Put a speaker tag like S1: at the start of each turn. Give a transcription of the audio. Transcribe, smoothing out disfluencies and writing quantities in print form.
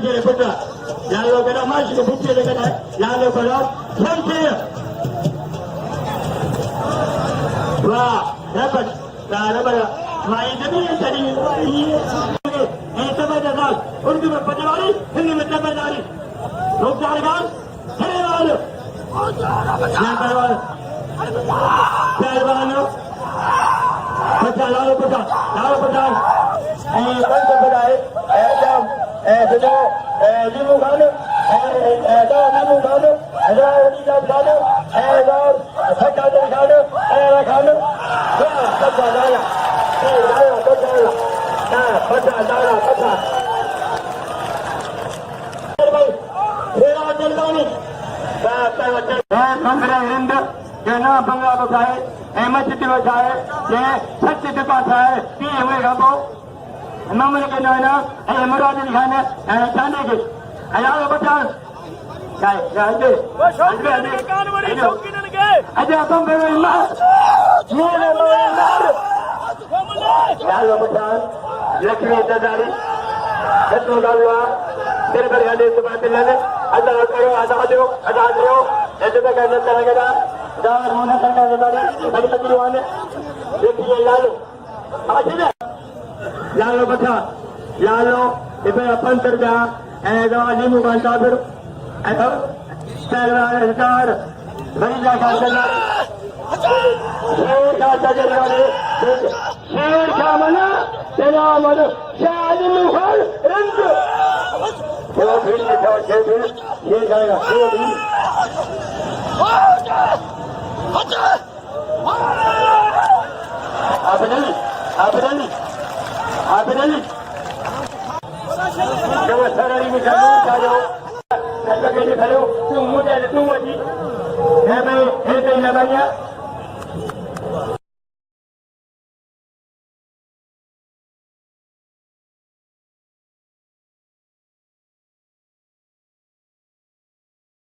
S1: Frontier putra. Lalu kena masuk ke bukti dekat lalu kena Frontier. Wah, dapat. Dapat. Main demi yang tadi ini. Itu betul. Urdu berpajari, ini berpajari. Look jalan. Hei lalu. Yang berwal. Berwal. Pecah lalu pecah. Bangsa berdaya. Jam. Sudah. Limu kan. Dah limu kan. Dah limu kan. Dah sekat kan. Kan. Pecah daya. Daya pecah. Nah, pecah daya pecah. Jangan bangga berjaya, masjid berjaya, satu tempat saya, pilih mereka bau. Nama mereka mana? Murad Ali Khan, Chande ke, ayah betul. Ada. Ada apa berima? Mana berima? Ayah betul. Lekri terdari, betul kalau तेरे पर गाने से बात लेने आधा करो आधा दो ऐसे तो कहने लगेगा दार होना करना जरूरी बड़ी तकलीफ है देखिए लालो बता लालो इधर अपन तर जा ऐसा नींबू का सागर ऐसा सरदार बड़ी जगह चलना शेर का मना तेरा मनो शादी मुखर रंग वो फिर ये जाएगा आपने जब सरारी में जाओ तुम मुझे तुम मैं लगाया